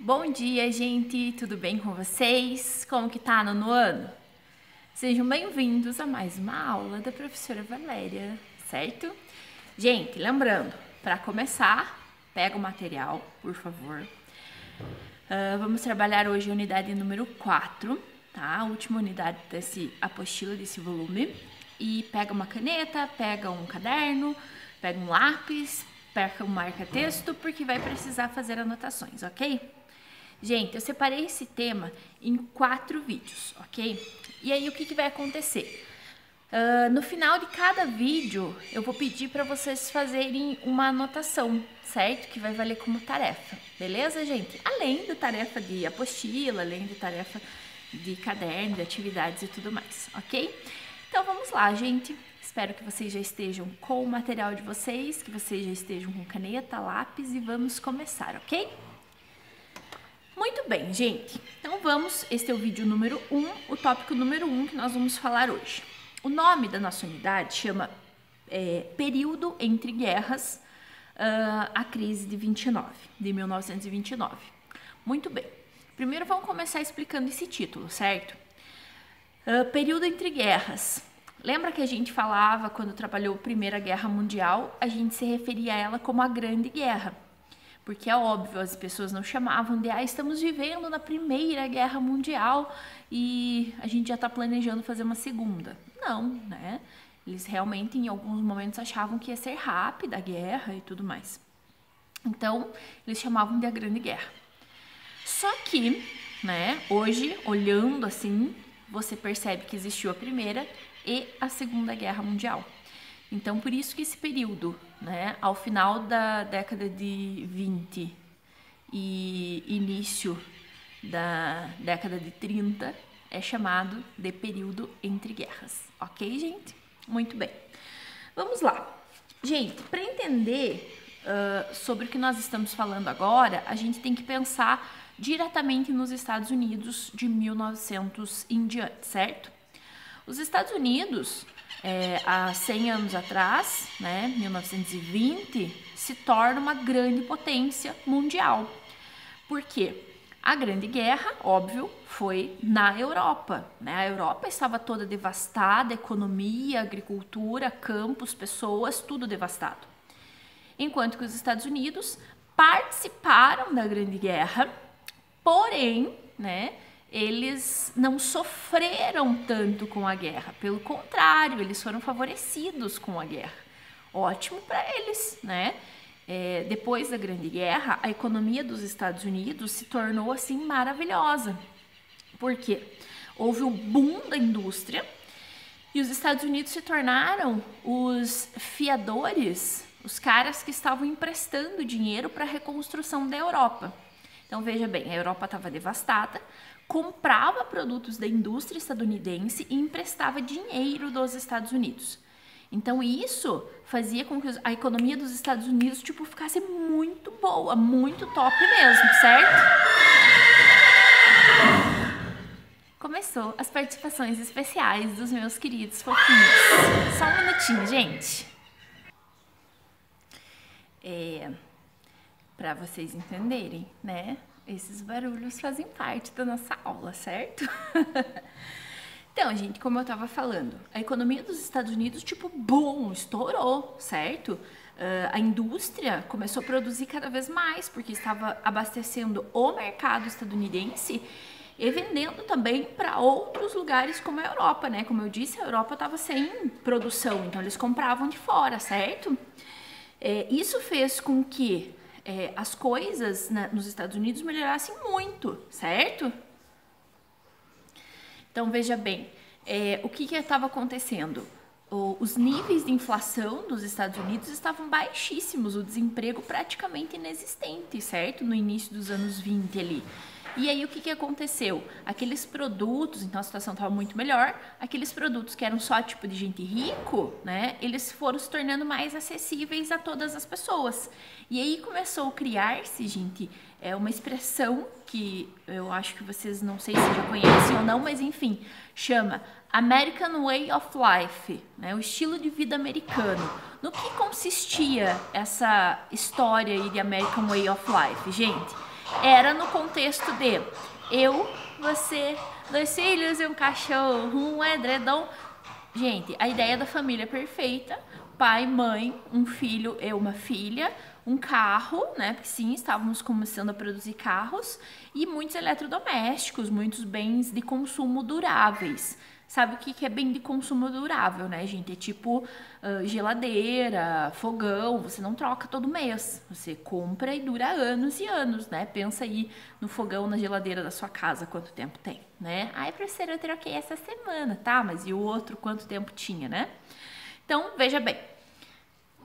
Bom dia, gente! Tudo bem com vocês? Como que tá no ano? Sejam bem-vindos a mais uma aula da professora Valéria, certo? Gente, lembrando, para começar, pega o material, por favor. Vamos trabalhar hoje a unidade número 4, tá? A última unidade desse apostila, desse volume. E pega uma caneta, pega um caderno, pega um lápis, pega um marca-texto, porque vai precisar fazer anotações, ok? Gente, eu separei esse tema em 4 vídeos, ok? E aí, o que vai acontecer? No final de cada vídeo, eu vou pedir para vocês fazerem uma anotação, certo? Que vai valer como tarefa, beleza, gente? Além da tarefa de apostila, além da tarefa de caderno, de atividades e tudo mais, ok? Então, vamos lá, gente. Espero que vocês já estejam com o material de vocês, que vocês já estejam com caneta, lápis e vamos começar, ok? Muito bem, gente. Então vamos, este é o vídeo número 1, o tópico número 1 que nós vamos falar hoje. O nome da nossa unidade chama Período entre Guerras, a crise de 1929. Muito bem. Primeiro vamos começar explicando esse título, certo? Período entre guerras. Lembra que a gente falava, quando trabalhou a Primeira Guerra Mundial, a gente se referia a ela como a Grande Guerra. Porque é óbvio, as pessoas não chamavam de estamos vivendo na Primeira Guerra Mundial e a gente já está planejando fazer uma segunda. Não, né? Eles realmente em alguns momentos achavam que ia ser rápida a guerra e tudo mais. Então, eles chamavam de a Grande Guerra. Só que, né, hoje, olhando assim, você percebe que existiu a Primeira e a Segunda Guerra Mundial. Então, por isso que esse período, né, ao final da década de 20 e início da década de 30, é chamado de período entre guerras. Ok, gente? Muito bem. Vamos lá. Gente, para entender sobre o que nós estamos falando agora, a gente tem que pensar diretamente nos Estados Unidos de 1900 em diante, certo? Os Estados Unidos... há 100 anos atrás, né, 1920, se torna uma grande potência mundial. Por quê? A Grande Guerra, óbvio, foi na Europa, né? A Europa estava toda devastada, economia, agricultura, campos, pessoas, tudo devastado. Enquanto que os Estados Unidos participaram da Grande Guerra, porém, né, eles não sofreram tanto com a guerra. Pelo contrário, eles foram favorecidos com a guerra. Ótimo para eles, né? Depois da Grande Guerra, a economia dos Estados Unidos se tornou assim maravilhosa. Por quê? Houve um boom da indústria e os Estados Unidos se tornaram os fiadores, os caras que estavam emprestando dinheiro para a reconstrução da Europa. Então, veja bem, a Europa estava devastada, comprava produtos da indústria estadunidense e emprestava dinheiro dos Estados Unidos. Então, isso fazia com que a economia dos Estados Unidos, ficasse muito boa, muito top mesmo, certo? Começou as participações especiais dos meus queridos fofinhos. Só um minutinho, gente. Para vocês entenderem, né? Esses barulhos fazem parte da nossa aula, certo? Então, gente, como eu estava falando, a economia dos Estados Unidos, boom, estourou, certo? A indústria começou a produzir cada vez mais, porque estava abastecendo o mercado estadunidense e vendendo também para outros lugares como a Europa, né? Como eu disse, a Europa estava sem produção, então eles compravam de fora, certo? Isso fez com que as coisas nos Estados Unidos melhorassem muito, certo? Então, veja bem, o que estava acontecendo? Os níveis de inflação dos Estados Unidos estavam baixíssimos, o desemprego praticamente inexistente, certo? No início dos anos 20 ali. E aí, o que aconteceu? Aqueles produtos, então a situação estava muito melhor, aqueles produtos que eram só tipo de gente rico, né? Eles foram se tornando mais acessíveis a todas as pessoas. E aí começou a criar-se, gente, uma expressão que eu acho que vocês não sei se já conhecem ou não, mas enfim, chama American Way of Life, né? O estilo de vida americano. No que consistia essa história aí de American Way of Life, gente? era no contexto de eu, você, 2 filhos e um cachorro, um edredom. Gente, a ideia da família perfeita: pai, mãe, um filho e uma filha, um carro, né? Porque sim, estávamos começando a produzir carros, e muitos eletrodomésticos, muitos bens de consumo duráveis. Sabe o que é bem de consumo durável, né, gente? É tipo geladeira, fogão, você não troca todo mês. Você compra e dura anos e anos, né? Pensa aí no fogão, na geladeira da sua casa, quanto tempo tem, né? Ai, professora, eu troquei essa semana, tá? Mas e o outro, quanto tempo tinha, né? Então, veja bem,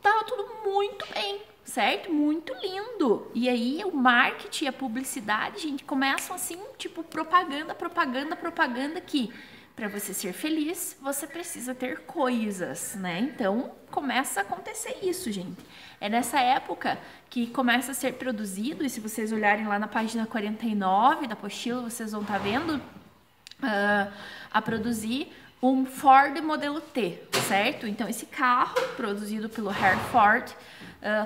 tava tudo muito bem, certo? Muito lindo. E aí o marketing, a publicidade, gente, começam assim, tipo propaganda, propaganda, propaganda, que para você ser feliz, você precisa ter coisas, né? Então, começa a acontecer isso, gente. É nessa época que começa a ser produzido, e se vocês olharem lá na página 49 da apostila, vocês vão estar vendo a produzir um Ford modelo T, certo? Então, esse carro, produzido pelo Henry Ford,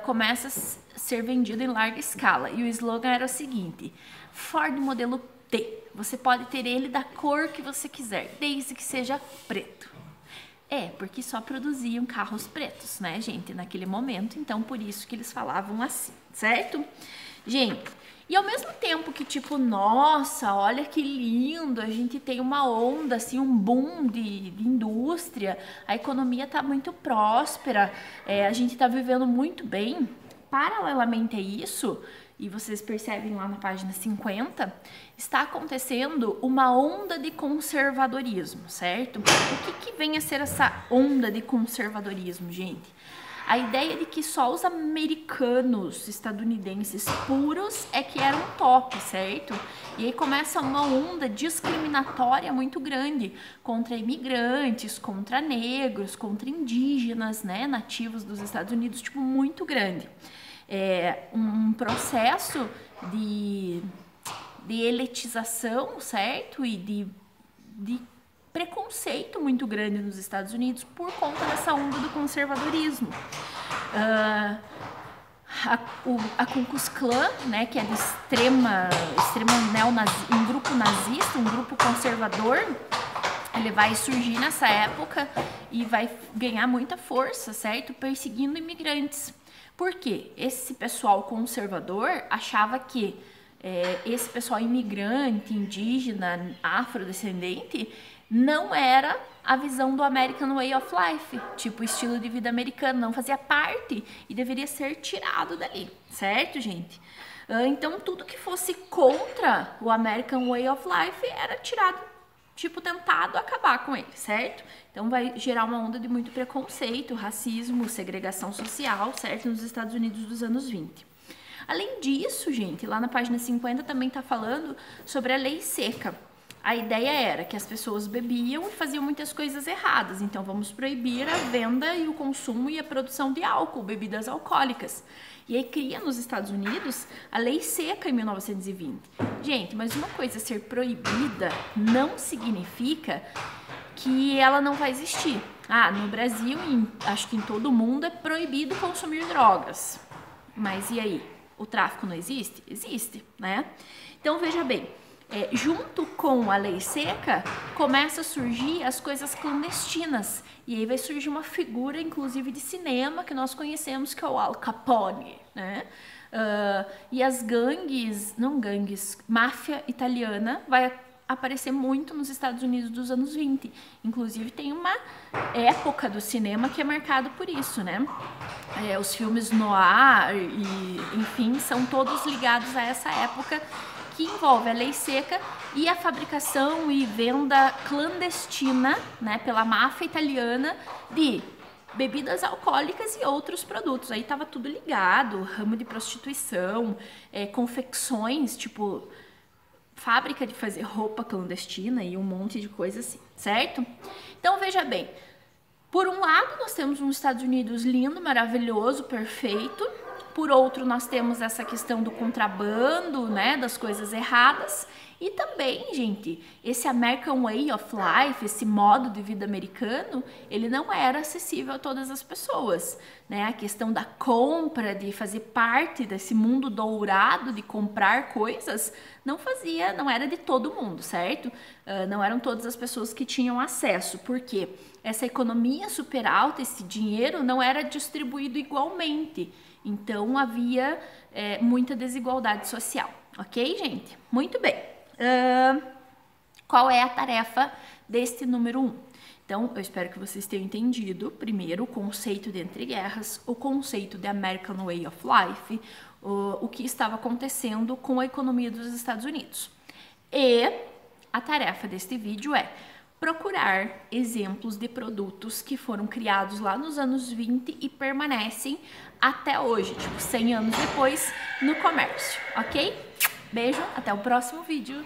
começa a ser vendido em larga escala. E o slogan era o seguinte: Ford modelo T. Você pode ter ele da cor que você quiser, desde que seja preto. Porque só produziam carros pretos, né, gente, naquele momento. Então, por isso que eles falavam assim, certo? Gente, e ao mesmo tempo que, tipo, nossa, olha que lindo, a gente tem uma onda, assim, um boom de indústria, a economia tá muito próspera, a gente tá vivendo muito bem. Paralelamente a isso, e vocês percebem lá na página 50, está acontecendo uma onda de conservadorismo, certo? O que vem a ser essa onda de conservadorismo, gente? A ideia de que só os americanos, estadunidenses puros é que eram top, certo? E aí começa uma onda discriminatória muito grande contra imigrantes, contra negros, contra indígenas, né, nativos dos Estados Unidos, tipo, muito grande. Um processo de elitização, certo? E de preconceito muito grande nos Estados Unidos por conta dessa onda do conservadorismo. A Ku Klux Klan, né, que é de extrema um grupo nazista, um grupo conservador, ele vai surgir nessa época e vai ganhar muita força, certo? Perseguindo imigrantes. Por quê? Esse pessoal conservador achava que esse pessoal imigrante, indígena, afrodescendente, não era a visão do American Way of Life, tipo o estilo de vida americano, não fazia parte e deveria ser tirado dali, certo, gente? Então, tudo que fosse contra o American Way of Life era tirado, tipo, tentado acabar com ele, certo? Então, vai gerar uma onda de muito preconceito, racismo, segregação social, certo? Nos Estados Unidos dos anos 20. Além disso, gente, lá na página 50 também está falando sobre a lei seca. A ideia era que as pessoas bebiam e faziam muitas coisas erradas, então vamos proibir a venda e o consumo e a produção de álcool, bebidas alcoólicas. E aí cria nos Estados Unidos a lei seca em 1920. Gente, mas uma coisa ser proibida não significa que ela não vai existir. No Brasil, acho que em todo o mundo, é proibido consumir drogas. Mas e aí? O tráfico não existe? Existe, né? Então, veja bem, junto com a lei seca, começa a surgir as coisas clandestinas. E aí vai surgir uma figura, inclusive, de cinema que nós conhecemos, que é o Al Capone, né? E as máfia italiana vai aparecer muito nos Estados Unidos dos anos 20. Inclusive, tem uma época do cinema que é marcado por isso, né? Os filmes noir e, enfim, são todos ligados a essa época que envolve a lei seca e a fabricação e venda clandestina, né, pela máfia italiana de bebidas alcoólicas e outros produtos. Aí tava tudo ligado, ramo de prostituição, confecções, tipo fábrica de fazer roupa clandestina e um monte de coisa assim, certo? Então, veja bem, por um lado nós temos um Estados Unidos lindo, maravilhoso, perfeito, Por outro, nós temos essa questão do contrabando, né, das coisas erradas. E também, gente, esse American Way of Life, esse modo de vida americano, ele não era acessível a todas as pessoas, né? A questão da compra, de fazer parte desse mundo dourado de comprar coisas, não era de todo mundo, certo? Não eram todas as pessoas que tinham acesso, porque essa economia super alta, esse dinheiro não era distribuído igualmente. Então, havia muita desigualdade social, ok, gente? Muito bem. Qual é a tarefa deste número 1? Então, eu espero que vocês tenham entendido, primeiro, o conceito de Entre Guerras, o conceito de American Way of Life, o que estava acontecendo com a economia dos Estados Unidos. E a tarefa deste vídeo é procurar exemplos de produtos que foram criados lá nos anos 20 e permanecem até hoje, tipo 100 anos depois, no comércio, ok? Beijo, até o próximo vídeo.